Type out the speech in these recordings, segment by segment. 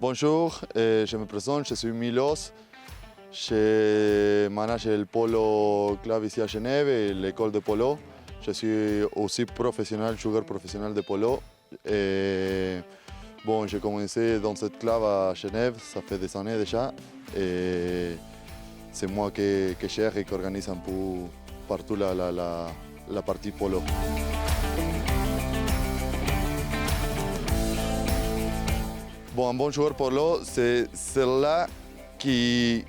Bonjour, je me présente, je suis Milos. Je manage le polo club ici à Genève et l'école de polo. Je suis aussi professionnel, joueur professionnel de polo. Et bon, j'ai commencé dans cette club à Genève, ça fait des années déjà. Et c'est moi qui gère et qui organise un peu partout la partie polo. Bon, un bon joueur polo, c'est celui qui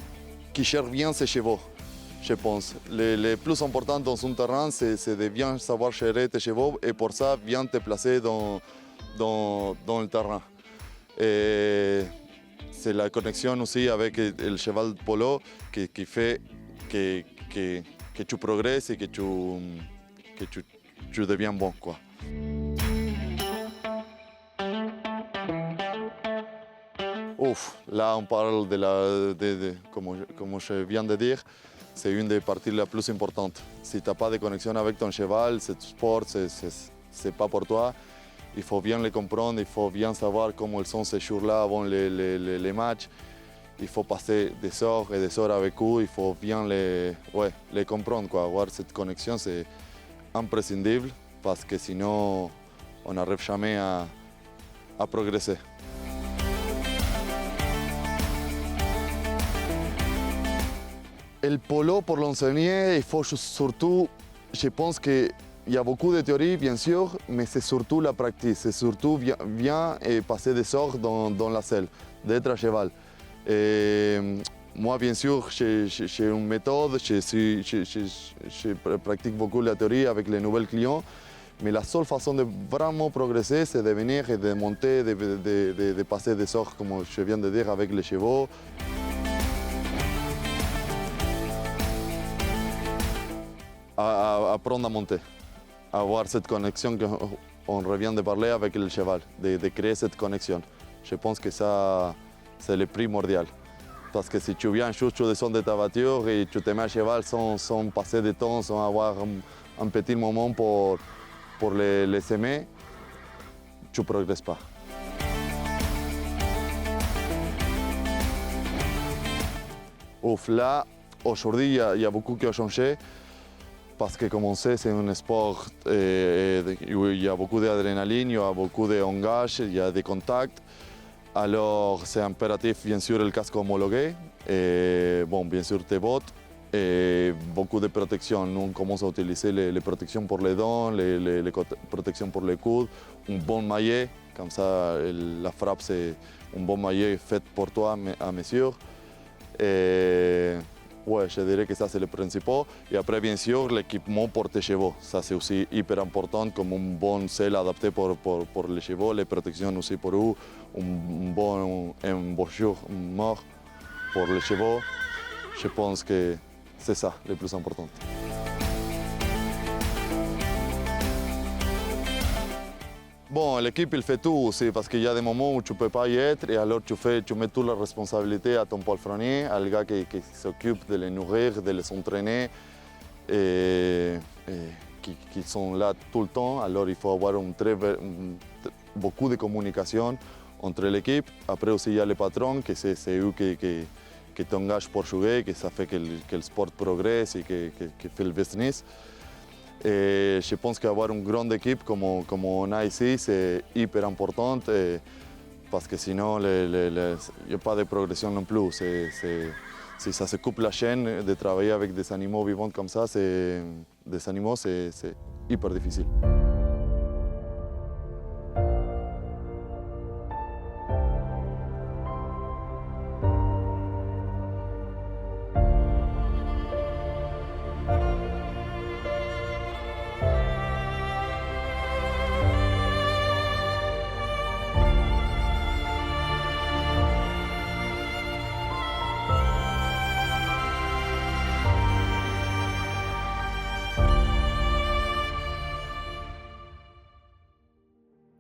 gère bien ses chevaux, je pense. Le plus important dans un terrain, c'est de bien savoir gérer tes chevaux et pour ça, bien te placer dans le terrain. Et c'est la connexion aussi avec le cheval polo qui fait que tu progresses et que tu deviens bon, quoi. Ouf, là on parle comme je viens de dire, c'est une des parties les plus importantes. Si tu n'as pas de connexion avec ton cheval, ce sport, c'est pas pour toi. Il faut bien le comprendre, il faut bien savoir comment ils sont ces jours-là avant les matchs. Il faut passer des heures et des heures avec eux, il faut bien les comprendre, quoi. Avoir cette connexion, c'est imprescindible parce que sinon, on n'arrive jamais à progresser. Le polo, pour l'enseigner, il faut surtout, je pense qu'il y a beaucoup de théories, bien sûr, mais c'est surtout la pratique, c'est surtout bien passer des heures dans la selle, d'être à cheval. Et moi, bien sûr, j'ai une méthode, je pratique beaucoup la théorie avec les nouveaux clients, mais la seule façon de vraiment progresser, c'est de venir et de monter, de passer des heures, comme je viens de dire, avec les chevaux. Apprendre à monter, avoir cette connexion qu'on revient de parler avec le cheval, de créer cette connexion. Je pense que ça, c'est le primordial. Parce que si tu viens juste de son de ta voiture et tu te mets à cheval sans passer de temps, sans avoir un petit moment pour les aimer, tu ne progresses pas. Ouf, là, aujourd'hui, il y a beaucoup qui a changé. Parce que comme on sait, c'est un sport où il y a beaucoup d'adrénaline, il y a beaucoup d'engagement, il y a des contacts. Alors c'est impératif, bien sûr, le casque homologué, et bon, bien sûr tes bottes, et beaucoup de protection. Nous, on commence à utiliser les protections pour les dents, les protections pour les coudes, un bon maillet, comme ça la frappe c'est un bon maillet fait pour toi à mesure. Et ouais, je dirais que ça c'est le principal. Et après, bien sûr, l'équipement pour tes chevaux. Ça c'est aussi hyper important, comme un bon selle adapté pour les chevaux, les protections aussi pour eux, un bon embouchure mort pour les chevaux. Je pense que c'est ça le plus important. Bon, l'équipe, il fait tout aussi, parce qu'il y a des moments où tu ne peux pas y être, et alors tu mets toute la responsabilité à ton palefrenier, à le gars qui s'occupe de les nourrir, de les entraîner, et qui sont là tout le temps. Alors il faut avoir beaucoup de communication entre l'équipe. Après aussi, il y a le patron, que c'est eux qui t'engagent pour jouer, que ça fait que le sport progresse et que fait le business. Et je pense qu'avoir une grande équipe comme on a ici, c'est hyper important parce que sinon, il n'y a pas de progression non plus. Si ça se coupe la chaîne de travailler avec des animaux vivants comme ça, c'est hyper difficile.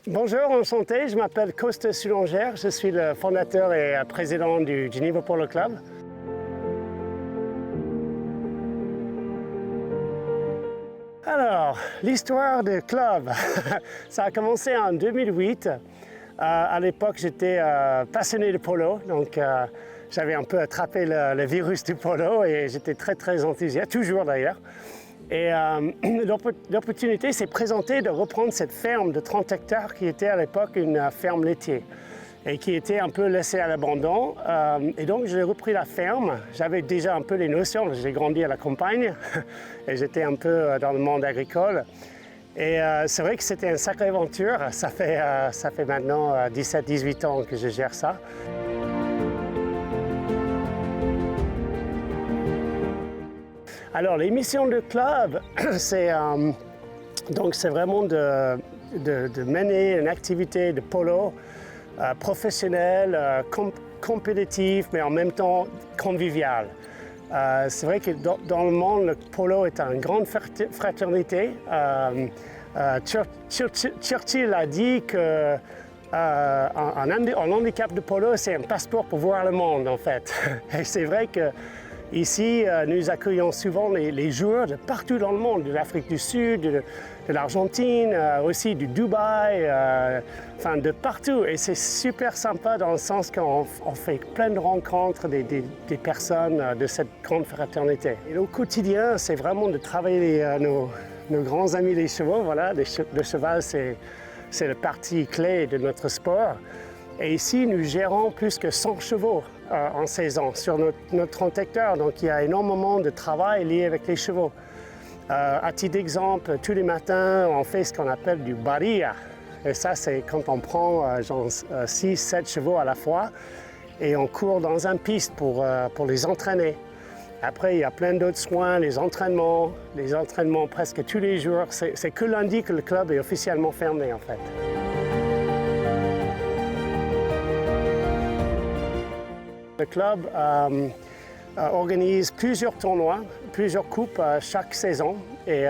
Bonjour, enchanté, je m'appelle Coste Sulangère, je suis le fondateur et président du Geneva Polo Club. Alors, l'histoire du club, ça a commencé en 2008 À l'époque, j'étais passionné de polo, donc j'avais un peu attrapé le virus du polo et j'étais très enthousiaste, toujours d'ailleurs. Et l'opportunité s'est présentée de reprendre cette ferme de 30 hectares qui était à l'époque une ferme laitière et qui était un peu laissée à l'abandon. Et donc j'ai repris la ferme. J'avais déjà un peu les notions, j'ai grandi à la campagne et j'étais un peu dans le monde agricole. Et c'est vrai que c'était une sacrée aventure. Ça fait maintenant 17-18 ans que je gère ça. Alors, les missions du club, c'est vraiment de mener une activité de polo professionnelle, compétitive, mais en même temps conviviale. C'est vrai que dans le monde, le polo est une grande fraternité. Churchill a dit que un handicap de polo, c'est un passeport pour voir le monde, en fait. Et c'est vrai que ici, nous accueillons souvent les joueurs de partout dans le monde, de l'Afrique du Sud, de l'Argentine, aussi du Dubaï, enfin de partout. Et c'est super sympa dans le sens qu'on fait plein de rencontres des personnes de cette grande fraternité. Et au quotidien, c'est vraiment de travailler nos grands amis les chevaux. Voilà, le cheval, c'est la partie clé de notre sport. Et ici, nous gérons plus que 100 chevaux en saison sur notre 30 hectares. Donc, il y a énormément de travail lié avec les chevaux. À titre d'exemple, tous les matins, on fait ce qu'on appelle du barilla. Et ça, c'est quand on prend 6-7 chevaux à la fois et on court dans une piste pour les entraîner. Après, il y a plein d'autres soins, les entraînements presque tous les jours. C'est que lundi que le club est officiellement fermé, en fait. Le club organise plusieurs tournois, plusieurs coupes chaque saison. Et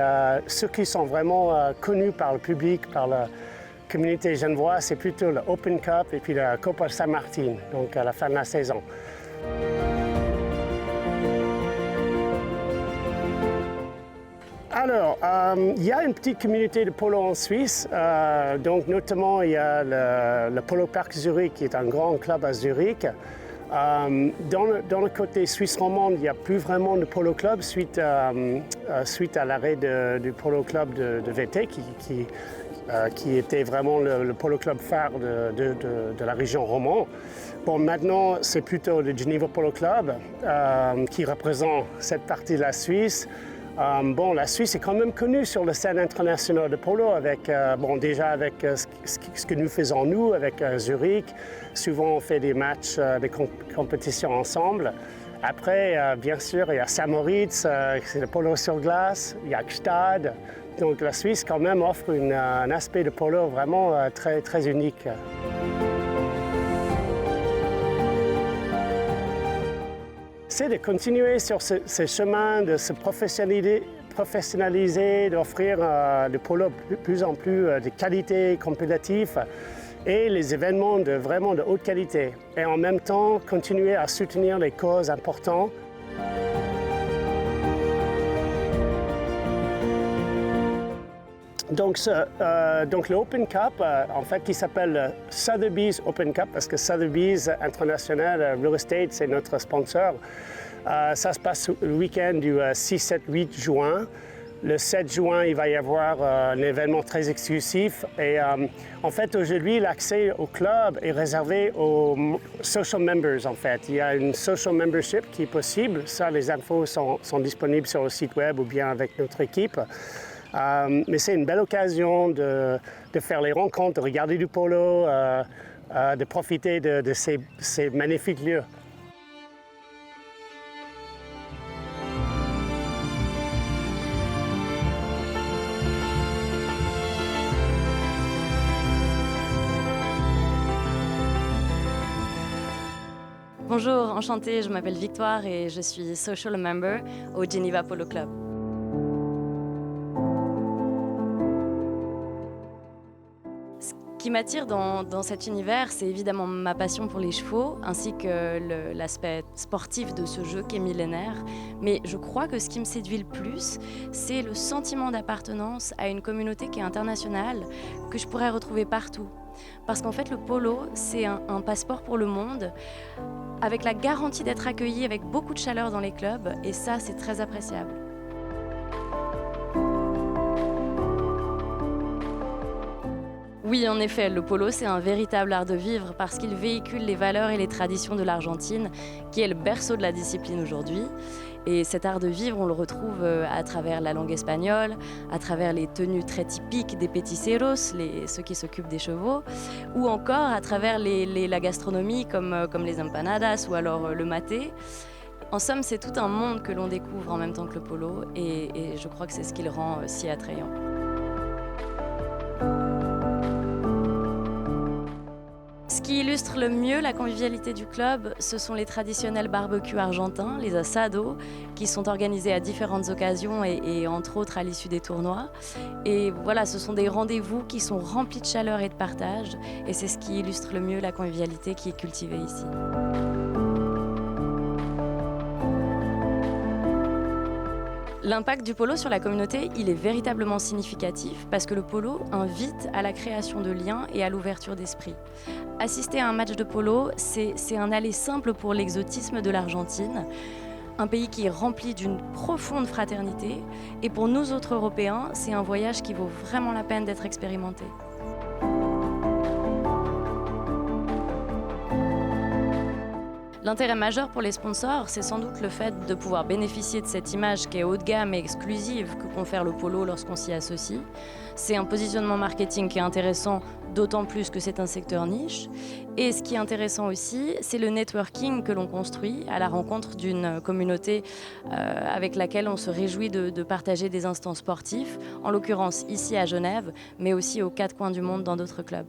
ceux qui sont vraiment connus par le public, par la communauté genevoise, c'est plutôt le Open Cup et puis la Copa San Martin, donc à la fin de la saison. Alors, il y a une petite communauté de polo en Suisse, donc notamment il y a le Polo Park Zurich qui est un grand club à Zurich. Dans le côté suisse romande, il n'y a plus vraiment de polo club suite à l'arrêt du polo club de VT qui était vraiment le polo club phare de la région romande. Bon, maintenant, c'est plutôt le Geneva Polo Club qui représente cette partie de la Suisse. La Suisse est quand même connue sur la scène internationale de polo, déjà avec ce que nous faisons nous, avec Zurich. Souvent, on fait des matchs, des compétitions ensemble. Après, bien sûr, il y a Saint-Moritz, c'est le polo sur glace, il y a Gstaad. Donc la Suisse, quand même, offre un aspect de polo vraiment très unique. C'est de continuer sur ce chemin, de se professionnaliser, d'offrir des polos de plus en plus de qualité, compétitifs et les événements vraiment de haute qualité. Et en même temps, continuer à soutenir les causes importantes. Donc le Open Cup, en fait, qui s'appelle Sotheby's Open Cup, parce que Sotheby's International Real Estate, c'est notre sponsor. Ça se passe le week-end du 6, 7, 8 juin. Le 7 juin, il va y avoir un événement très exclusif. Et en fait, aujourd'hui, l'accès au club est réservé aux social members, en fait. Il y a une social membership qui est possible. Ça, les infos sont disponibles sur le site web ou bien avec notre équipe. Mais c'est une belle occasion de faire les rencontres, de regarder du polo, de profiter de ces magnifiques lieux. Bonjour, enchantée, je m'appelle Victoire et je suis social member au Geneva Polo Club. Ce qui m'attire dans cet univers, c'est évidemment ma passion pour les chevaux, ainsi que l'aspect sportif de ce jeu qui est millénaire. Mais je crois que ce qui me séduit le plus, c'est le sentiment d'appartenance à une communauté qui est internationale, que je pourrais retrouver partout. Parce qu'en fait, le polo, c'est un passeport pour le monde, avec la garantie d'être accueilli avec beaucoup de chaleur dans les clubs, et ça, c'est très appréciable. Oui, en effet, le polo, c'est un véritable art de vivre parce qu'il véhicule les valeurs et les traditions de l'Argentine, qui est le berceau de la discipline aujourd'hui. Et cet art de vivre, on le retrouve à travers la langue espagnole, à travers les tenues très typiques des peticeros, ceux qui s'occupent des chevaux, ou encore à travers la gastronomie comme les empanadas ou alors le maté. En somme, c'est tout un monde que l'on découvre en même temps que le polo et je crois que c'est ce qui le rend si attrayant. Ce qui illustre le mieux la convivialité du club, ce sont les traditionnels barbecues argentins, les asados, qui sont organisés à différentes occasions et entre autres à l'issue des tournois. Et voilà, ce sont des rendez-vous qui sont remplis de chaleur et de partage, et c'est ce qui illustre le mieux la convivialité qui est cultivée ici. L'impact du polo sur la communauté, il est véritablement significatif parce que le polo invite à la création de liens et à l'ouverture d'esprit. Assister à un match de polo, c'est un aller simple pour l'exotisme de l'Argentine, un pays qui est rempli d'une profonde fraternité. Et pour nous autres Européens, c'est un voyage qui vaut vraiment la peine d'être expérimenté. L'intérêt majeur pour les sponsors, c'est sans doute le fait de pouvoir bénéficier de cette image qui est haut de gamme et exclusive que confère le polo lorsqu'on s'y associe. C'est un positionnement marketing qui est intéressant, d'autant plus que c'est un secteur niche. Et ce qui est intéressant aussi, c'est le networking que l'on construit à la rencontre d'une communauté avec laquelle on se réjouit de partager des instants sportifs, en l'occurrence ici à Genève, mais aussi aux quatre coins du monde dans d'autres clubs.